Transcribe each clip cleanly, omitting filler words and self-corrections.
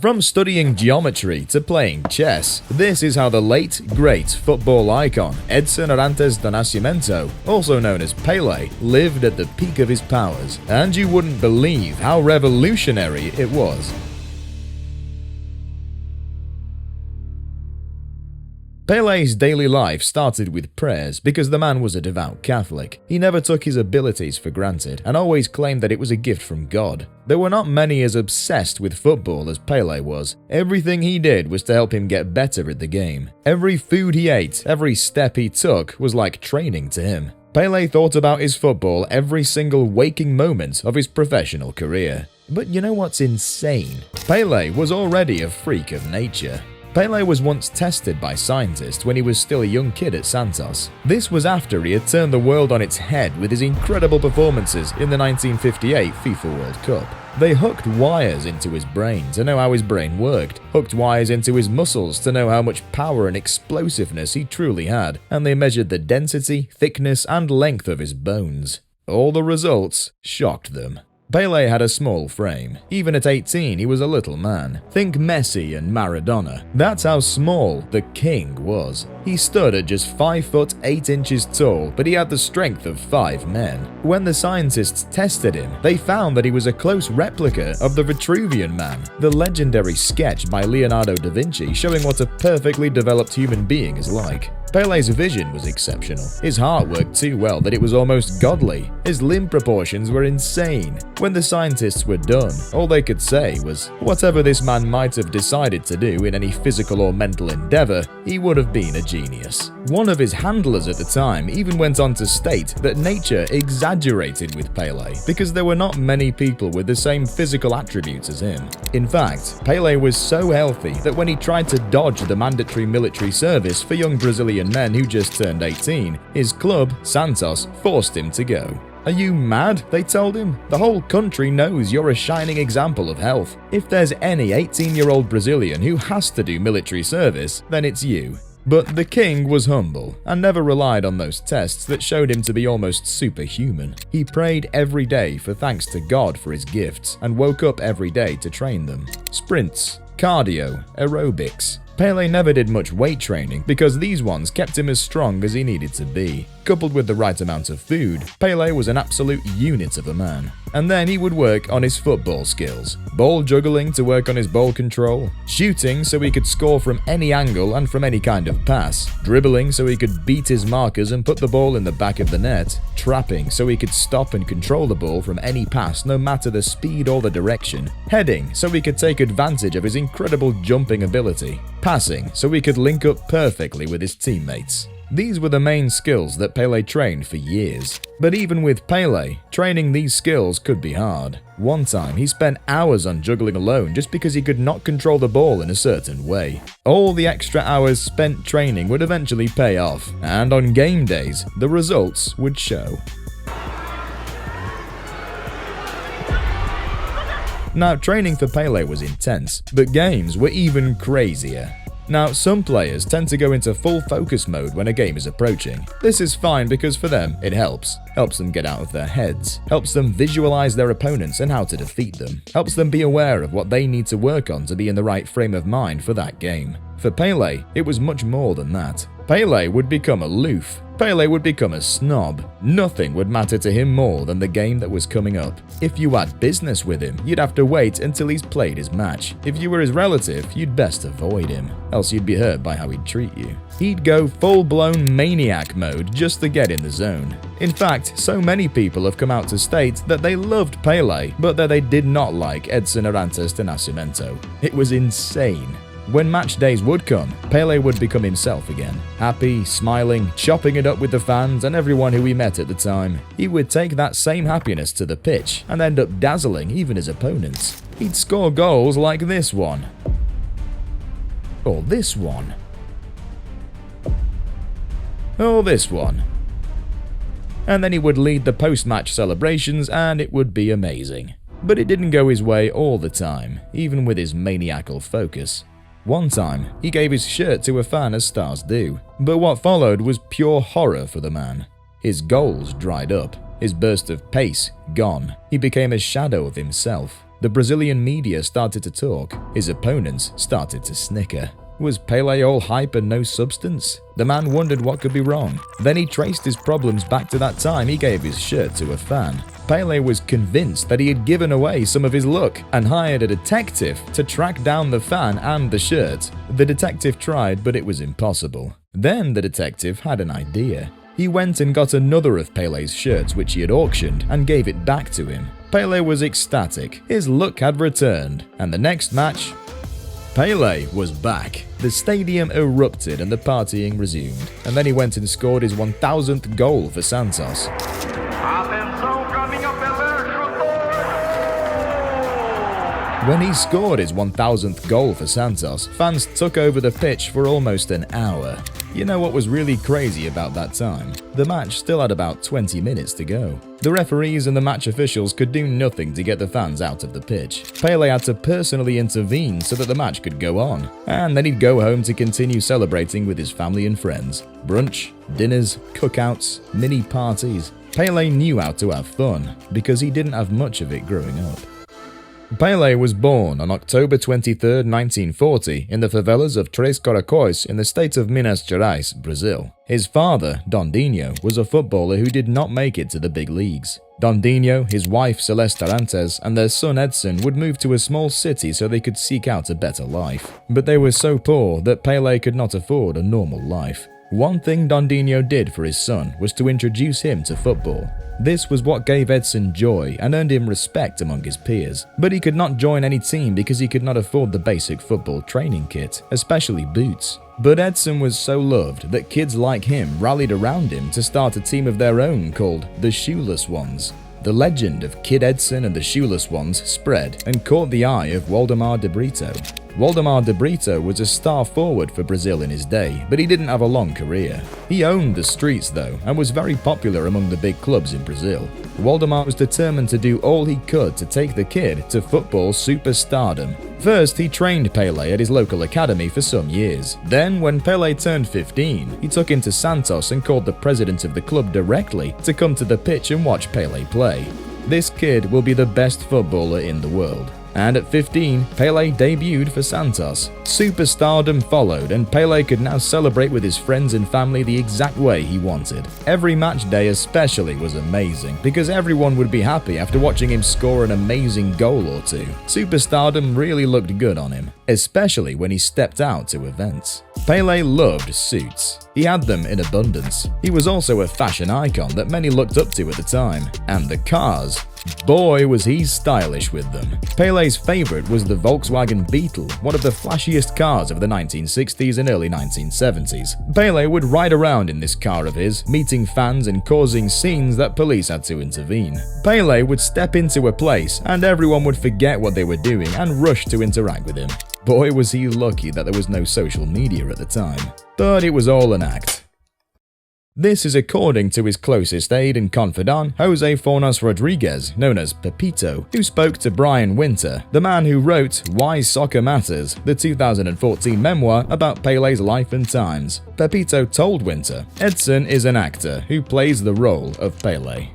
From studying geometry to playing chess, this is how the late, great football icon Edson Arantes do Nascimento, also known as Pele, lived at the peak of his powers, and you wouldn't believe how revolutionary it was. Pele's daily life started with prayers because the man was a devout Catholic. He never took his abilities for granted and always claimed that it was a gift from God. There were not many as obsessed with football as Pele was. Everything he did was to help him get better at the game. Every food he ate, every step he took was like training to him. Pele thought about his football every single waking moment of his professional career. But you know what's insane? Pele was already a freak of nature. Pele was once tested by scientists when he was still a young kid at Santos. This was after he had turned the world on its head with his incredible performances in the 1958 FIFA World Cup. They hooked wires into his brain to know how his brain worked, hooked wires into his muscles to know how much power and explosiveness he truly had, and they measured the density, thickness, and length of his bones. All the results shocked them. Pele had a small frame. Even at 18, he was a little man. Think Messi and Maradona. That's how small the king was. He stood at just 5 foot 8 inches tall, but he had the strength of 5 men. When the scientists tested him, they found that he was a close replica of the Vitruvian Man, the legendary sketch by Leonardo da Vinci showing what a perfectly developed human being is like. Pele's vision was exceptional. His heart worked too well that it was almost godly. His limb proportions were insane. When the scientists were done, all they could say was, whatever this man might have decided to do in any physical or mental endeavor, he would have been a genius. One of his handlers at the time even went on to state that nature exaggerated with Pele because there were not many people with the same physical attributes as him. In fact, Pele was so healthy that when he tried to dodge the mandatory military service for young Brazilian men who just turned 18, his club, Santos, forced him to go. Are you mad? They told him. The whole country knows you're a shining example of health. If there's any 18-year-old Brazilian who has to do military service, then it's you. But the king was humble and never relied on those tests that showed him to be almost superhuman. He prayed every day for thanks to God for his gifts and woke up every day to train them. Sprints, cardio, aerobics. Pele never did much weight training because these ones kept him as strong as he needed to be. Coupled with the right amount of food, Pele was an absolute unit of a man. And then he would work on his football skills. Ball juggling to work on his ball control, shooting so he could score from any angle and from any kind of pass, dribbling so he could beat his markers and put the ball in the back of the net, trapping so he could stop and control the ball from any pass no matter the speed or the direction, heading so he could take advantage of his incredible jumping ability, passing so he could link up perfectly with his teammates. These were the main skills that Pele trained for years. But even with Pele, training these skills could be hard. One time, he spent hours on juggling alone just because he could not control the ball in a certain way. All the extra hours spent training would eventually pay off, and on game days, the results would show. Now, training for Pele was intense, but games were even crazier. Now, some players tend to go into full focus mode when a game is approaching. This is fine because for them, it helps them get out of their heads, helps them visualize their opponents and how to defeat them, helps them be aware of what they need to work on to be in the right frame of mind for that game. For Pele, it was much more than that. Pele would become aloof. Pele would become a snob. Nothing would matter to him more than the game that was coming up. If you had business with him, you'd have to wait until he's played his match. If you were his relative, you'd best avoid him, else you'd be hurt by how he'd treat you. He'd go full-blown maniac mode just to get in the zone. In fact, so many people have come out to state that they loved Pele, but that they did not like Edson Arantes do Nascimento. It was insane. When match days would come, Pele would become himself again. Happy, smiling, chopping it up with the fans and everyone who he met at the time. He would take that same happiness to the pitch and end up dazzling even his opponents. He'd score goals like this one. Or this one. Or this one. And then he would lead the post-match celebrations and it would be amazing. But it didn't go his way all the time, even with his maniacal focus. One time, he gave his shirt to a fan as stars do, but what followed was pure horror for the man. His goals dried up, his burst of pace gone. He became a shadow of himself. The Brazilian media started to talk. His opponents started to snicker. Was Pele all hype and no substance? The man wondered what could be wrong. Then he traced his problems back to that time he gave his shirt to a fan. Pele was convinced that he had given away some of his luck and hired a detective to track down the fan and the shirt. The detective tried, but it was impossible. Then the detective had an idea. He went and got another of Pele's shirts which he had auctioned and gave it back to him. Pele was ecstatic. His luck had returned, and the next match, Pele was back. The stadium erupted and the partying resumed, and then he went and scored his 1000th goal for Santos. When he scored his 1000th goal for Santos, fans took over the pitch for almost an hour. You know what was really crazy about that time? The match still had about 20 minutes to go. The referees and the match officials could do nothing to get the fans out of the pitch. Pele had to personally intervene so that the match could go on, and then he'd go home to continue celebrating with his family and friends. Brunch, dinners, cookouts, mini parties. Pele knew how to have fun, because he didn't have much of it growing up. Pele was born on October 23, 1940, in the favelas of Três Corações in the state of Minas Gerais, Brazil. His father, Dondinho, was a footballer who did not make it to the big leagues. Dondinho, his wife Celeste Arantes, and their son Edson would move to a small city so they could seek out a better life. But they were so poor that Pele could not afford a normal life. One thing Dondinho did for his son was to introduce him to football. This was what gave Edson joy and earned him respect among his peers. But he could not join any team because he could not afford the basic football training kit, especially boots. But Edson was so loved that kids like him rallied around him to start a team of their own called the Shoeless Ones. The legend of Kid Edson and the Shoeless Ones spread and caught the eye of Waldemar de Brito. Waldemar de Brito was a star forward for Brazil in his day, but he didn't have a long career. He owned the streets though, and was very popular among the big clubs in Brazil. Waldemar was determined to do all he could to take the kid to football superstardom. First, he trained Pele at his local academy for some years. Then, when Pele turned 15, he took him to Santos and called the president of the club directly to come to the pitch and watch Pele play. This kid will be the best footballer in the world. And at 15, Pele debuted for Santos. Superstardom followed, and Pele could now celebrate with his friends and family the exact way he wanted. Every match day especially was amazing, because everyone would be happy after watching him score an amazing goal or two. Superstardom really looked good on him, especially when he stepped out to events. Pele loved suits. He had them in abundance. He was also a fashion icon that many looked up to at the time. And the cars, boy was he stylish with them. Pele's favorite was the Volkswagen Beetle, one of the flashiest cars of the 1960s and early 1970s. Pele would ride around in this car of his, meeting fans and causing scenes that police had to intervene. Pele would step into a place and everyone would forget what they were doing and rush to interact with him. Boy was he lucky that there was no social media at the time. But it was all an act. This is according to his closest aide and confidant, Jose Fornas Rodriguez, known as Pepito, who spoke to Brian Winter, the man who wrote Why Soccer Matters, the 2014 memoir about Pele's life and times. Pepito told Winter, Edson is an actor who plays the role of Pele.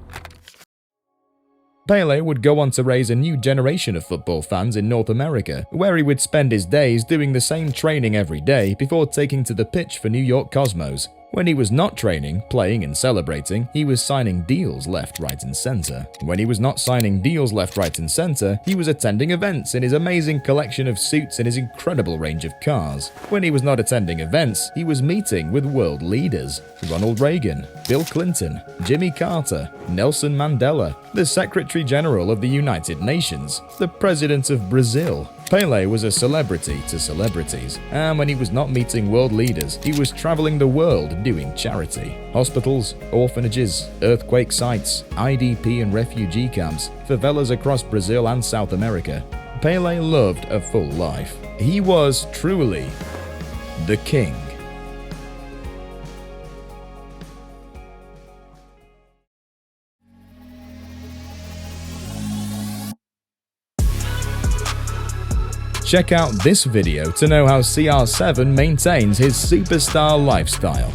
Pele would go on to raise a new generation of football fans in North America, where he would spend his days doing the same training every day before taking to the pitch for New York Cosmos. When he was not training, playing and celebrating, he was signing deals left, right and center. When he was not signing deals left, right and center, he was attending events in his amazing collection of suits and his incredible range of cars. When he was not attending events, he was meeting with world leaders. Ronald Reagan, Bill Clinton, Jimmy Carter, Nelson Mandela, the Secretary General of the United Nations, the President of Brazil. Pele was a celebrity to celebrities, and when he was not meeting world leaders, he was traveling the world doing charity. Hospitals, orphanages, earthquake sites, IDP and refugee camps, favelas across Brazil and South America. Pele loved a full life. He was truly the king. Check out this video to know how CR7 maintains his superstar lifestyle.